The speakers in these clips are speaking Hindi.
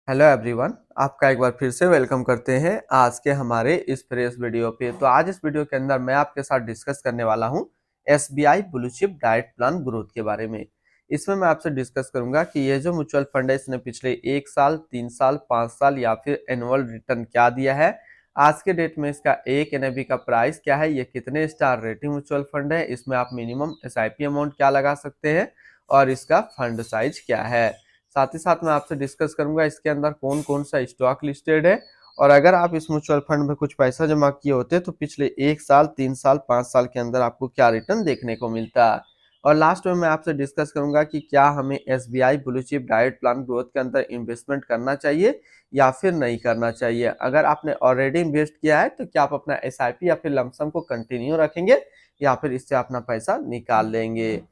हेलो एवरीवन, आपका एक बार फिर से वेलकम करते हैं आज के हमारे इस फ्रेश वीडियो पे। तो आज इस वीडियो के अंदर मैं आपके साथ डिस्कस करने वाला हूं SBI blue chip diet plan growth के बारे में। इसमें मैं आपसे डिस्कस करूंगा कि ये जो म्यूचुअल फंड है इसने पिछले 1 साल, 3 साल, 5 साल या फिर एनुअल रिटर्न क्या दिया है, आज के डेट में इसका एक एनएबी का प्राइस क्या है, ये कितने स्टार रेटिंग म्यूचुअल फंड है, इसमें आप मिनिमम एसआईपी अमाउंट क्या लगा सकते हैं और इसका फंड साइज क्या है। साथ ही साथ मैं आपसे डिस्कस करूंगा इसके अंदर कौन कौन सा स्टॉक लिस्टेड है और अगर आप इस म्यूचुअल फंड में कुछ पैसा जमा किए होते तो पिछले 1 साल, 3 साल, 5 साल के अंदर आपको क्या रिटर्न देखने को मिलता है। और लास्ट में मैं आपसे डिस्कस करूंगा कि क्या हमें SBI blue chip diet plan growth के अंदर इन्वेस्टमेंट करना चाहिए या फिर नहीं करना चाहिए। अगर आपने ऑलरेडी इन्वेस्ट किया है तो क्या आप अपना एसआईपी या फिर लमसम को कंटिन्यू रखेंगे या फिर इससे अपना पैसा निकाल लेंगे।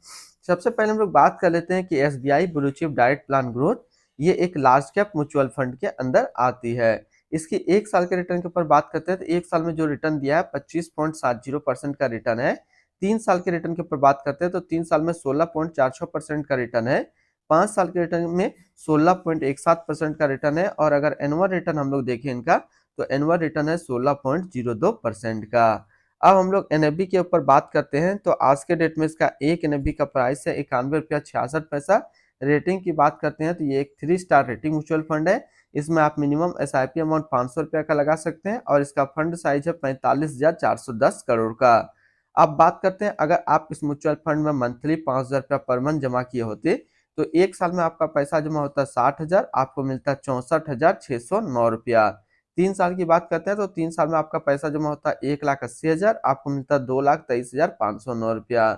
सबसे पहले हम लोग बात कर लेते हैं कि SBI blue chip diet plan growth ये एक लार्ज कैप म्यूचुअल फंड के अंदर आती है। इसकी 1 साल के रिटर्न के ऊपर बात करते हैं तो 1 साल में जो रिटर्न दिया है 25.70% का रिटर्न है। 3 साल के रिटर्न के ऊपर बात करते हैं तो 3 साल में 16.46% का रिटर्न है। 5 साल के रिटर्न में 16.17% का रिटर्न है और अगर एनुअल रिटर्न हम लोग देखें इनका तो एनुअल रिटर्न है 16.02% का। अब हम लोग एनएफबी के ऊपर बात करते हैं तो आज के डेट में इसका एक एनएफबी का प्राइस है 91 रुपया 66 पैसा। रेटिंग की बात करते हैं तो ये एक 3 स्टार रेटिंग म्यूचुअल फंड है। इसमें आप मिनिमम एसआईपी अमाउंट 500 रुपया का लगा सकते हैं और इसका फंड साइज है 45,410 करोड़ का। अब बात करते हैं अगर आप इस म्यूचुअल फंड में मंथली 5,000 रुपया पर मंथ जमा किए होते तो 1 साल में आपका पैसा जमा होता है 60,000, आपको मिलता है 64,609 रुपया। 3 साल की बात करते हैं तो 3 साल में आपका पैसा जमा होता है 1,80,000, आपको मिलता है 2,23,509 रुपया।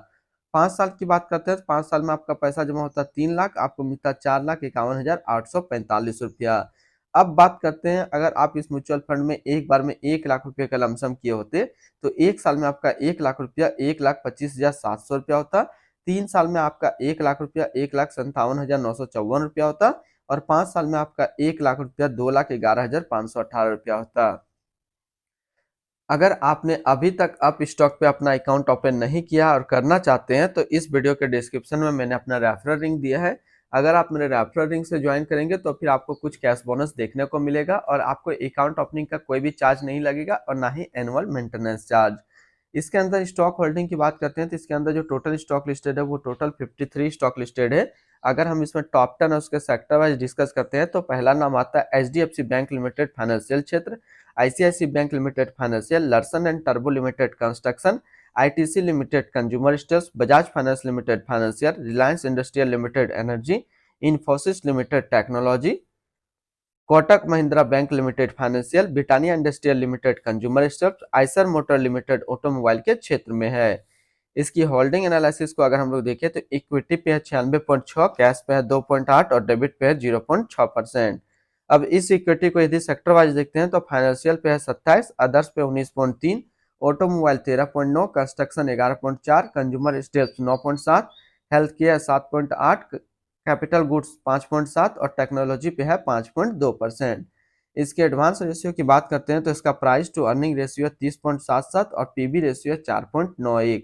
5 साल की बात करते हैं तो 5 साल में आपका पैसा जमा होता है 3 लाख, आपको मिलता है 4,51,845 रुपया। अब बात करते हैं अगर आप इस म्यूचुअल फंड में एक बार में 1 लाख रुपए का लमसम किए होते तो 1 साल में आपका 1 लाख रुपया 1,25,700 रुपया होता। 3 साल में आपका 1 लाख रुपया 1,57,954 रुपया होता और 5 साल में आपका 1 लाख रुपया 2,11,518 रुपया होता। अगर आपने अभी तक अप स्टॉक पे अपना अकाउंट ओपन नहीं किया और करना चाहते हैं तो इस वीडियो के डिस्क्रिप्शन में मैंने अपना रेफरल लिंक दिया है। अगर आप मेरे रेफरल लिंक से ज्वाइन करेंगे तो फिर आपको कुछ कैश बोनस देखने को मिलेगा और आपको अकाउंट ओपनिंग का कोई भी चार्ज नहीं लगेगा और ना ही एनुअल मेंटेनेंस चार्ज। इसके अंदर स्टॉक होल्डिंग की बात करते हैं तो इसके अंदर जो टोटल स्टॉक लिस्टेड है वो टोटल 53 स्टॉक लिस्टेड है। अगर हम इसमें टॉप 10 और उसके सेक्टर वाइज डिस्कस करते हैं तो पहला नाम आता है एचडीएफसी बैंक लिमिटेड फाइनेंशियल क्षेत्र, ICIC bank limited financial, Larsen and टर्बो limited construction, ITC limited consumer staples, Bajaj finance limited financial, Reliance industrial limited energy, Infosys limited technology, Kotak Mahindra bank limited financial, Britannia industrial limited consumer staples, Eicher motor limited automobile के क्षेत्र में है। इसकी होल्डिंग एनालिसिस को अगर हम लोग देखें तो इक्विटी पे है 96.6, कैश पे है 2.8 और डेबिट पे है 0.6%। अब इस इक्विटी को यदि सेक्टर वाइज देखते हैं तो फाइनेंशियल पे है 27, अदर्स पे 19.3, automobile 13.9, construction 11.4, consumer staples 9.7, health care 7.8, capital goods 5.7 और टेक्नोलॉजी पे है 5.2%। इसके एडवांस रेशियो की बात करते हैं तो इसका प्राइस टू अर्निंग रेशियो 30.77 और पीबी रेशियो 4.91।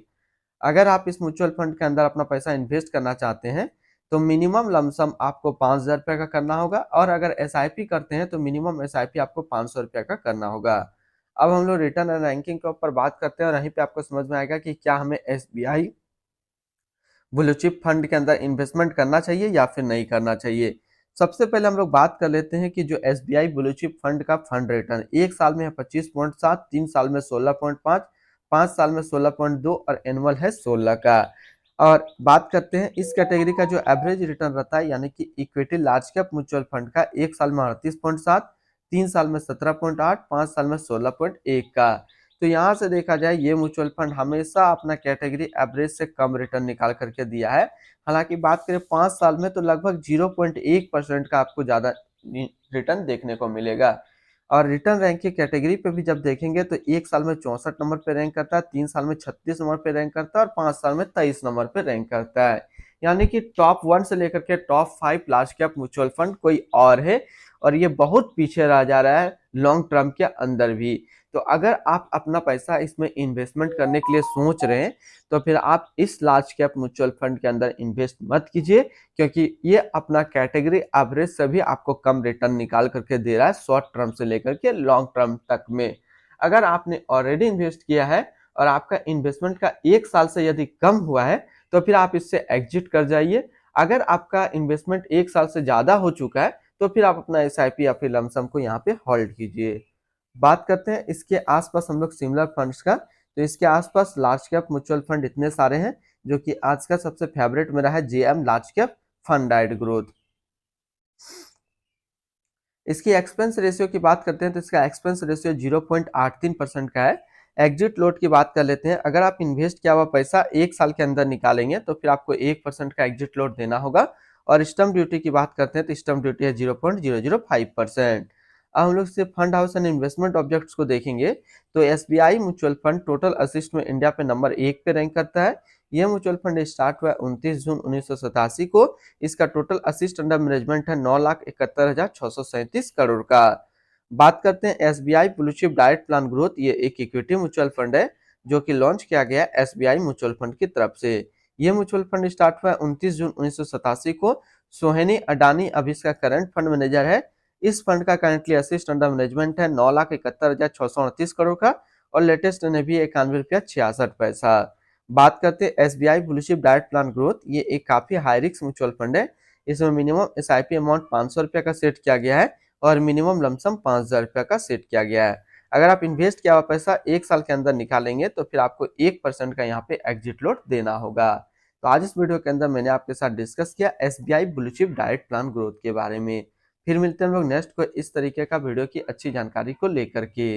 अगर आप इस म्यूचुअल फंड के अंदर अपना पैसा इन्वेस्ट करना चाहते हैं तो मिनिमम लमसम आपको 5,000 रुपये का करना होगा और अगर एसआईपी करते हैं तो मिनिमम एसआईपी आपको 500 रुपये का करना होगा। अब हम लोग रिटर्न एंड रैंकिंग के ऊपर बात करते हैं और यहीं पे आपको समझ में आएगा कि क्या हमें एसबीआई ब्लू चिप फंड के अंदर इन्वेस्टमेंट करना चाहिए या फिर नहीं करना चाहिए। सबसे पहले हम लोग बात कर लेते हैं कि जो एसबीआई ब्लू चिप फंड का फंड रिटर्न 1 साल में है 25.7, 3 साल में 16.5, 5 साल में 16.2 और एनुअल है 16 का। और बात करते हैं इस कैटेगरी का जो एवरेज रिटर्न रहता है यानी कि equity large cap mutual fund का 1 साल में 38.7, 3 साल में 17.8, 5 साल में 16.1 का। तो यहाँ से देखा जाए ये म्यूचुअल फंड हमेशा अपना कैटेगरी एवरेज से कम रिटर्न निकाल करके दिया है। हालांकि बात करें 5 साल में तो लगभग 0.1% का आपको ज्यादा रिटर्न देखने को मिलेगा। और रिटर्न रैंक की कैटेगरी पे भी जब देखेंगे तो 1 साल में 64 नंबर पे रैंक करता है, 3 साल में 36 नंबर पे रैंक करता है और 5 साल में 23 नंबर पे रैंक करता है। यानी कि टॉप 1 से लेकर के top 5 large cap mutual fund कोई और है और ये बहुत पीछे रह जा रहा है लॉन्ग टर्म के अंदर भी। तो अगर आप अपना पैसा इसमें इन्वेस्टमेंट करने के लिए सोच रहे हैं तो फिर आप इस लार्ज कैप म्यूचुअल फंड के अंदर इन्वेस्ट मत कीजिए, क्योंकि ये अपना कैटेगरी एवरेज से भी आपको कम रिटर्न निकाल करके दे रहा है शॉर्ट टर्म से लेकर के लॉन्ग टर्म तक में। अगर आपने ऑलरेडी इन्वेस्ट किया है और आपका इन्वेस्टमेंट का 1 साल से यदि कम हुआ है तो फिर आप इससे एग्जिट कर जाइए। अगर आपका इन्वेस्टमेंट 1 साल से ज्यादा हो चुका है तो फिर आप अपना SIP या फिर लमसम को यहाँ पे होल्ड कीजिए। बात करते हैं इसके आसपास हम लोग सिमिलर फंड्स का। तो इसके आसपास लार्ज कैप म्यूचुअल फंड इतने सारे हैं, जो कि आज का सबसे फेवरेट मेरा है JM large cap fund died growth. इसकी एक्सपेंस रेशियो की बात करते हैं तो इसका एक्सपेंस रेशियो 0.83% का है। एग्जिट लोड की बात कर लेते हैं। अगर आप इन्वेस्ट किया हुआ पैसा 1 साल के अंदर निकालेंगे तो फिर आपको 1% का एग्जिट लोड देना होगा। और स्टम्प ड्यूटी की बात करते हैं तो स्टम्प ड्यूटी है 0.005%। अब हम लोग सिर्फ fund house and investment objects को देखेंगे तो SBI mutual fund total assist में इंडिया पे नंबर 1 पे रैंक करता है। यह म्यूचुअल फंड स्टार्ट हुआ 29 जून 1987 को। इसका टोटल असिस्ट अंडर मैनेजमेंट है 9,71,637 करोड़ का। बात करते हैं SBI blue chip direct plan growth. ये एक इक्विटी म्यूचुअल फंड है जो कि लॉन्च किया गया है SBI म्यूचुअल फंड की तरफ से। यह म्यूचुअल फंड स्टार्ट हुआ 29 जून 1987 को। सोहेनी अडानी अभी इसका करंट फंड मैनेजर है। इस फंड का करंटली असिस्ट अंडर मैनेजमेंट है 9,71,638 करोड़ का और लेटेस्ट NAV 91 रुपया 66 पैसा। बात करते हैं SBI blue chip direct plan growth. ये एक काफी हाई रिस्क म्यूचुअल फंड है। इसमें मिनिमम SIP अमाउंट 500 रुपया का सेट किया गया है और मिनिमम लमसम 5,000 रुपया का सेट किया गया है। अगर आप इन्वेस्ट किया हुआ पैसा 1 साल के अंदर निकालेंगे तो फिर आपको 1% का यहाँ पे एग्जिट लोड देना होगा। तो आज इस वीडियो के अंदर मैंने आपके साथ डिस्कस किया SBI blue chip direct plan growth के बारे में। फिर मिलते हैं हम लोग नेक्स्ट को इस तरीके का वीडियो की अच्छी जानकारी को लेकर के।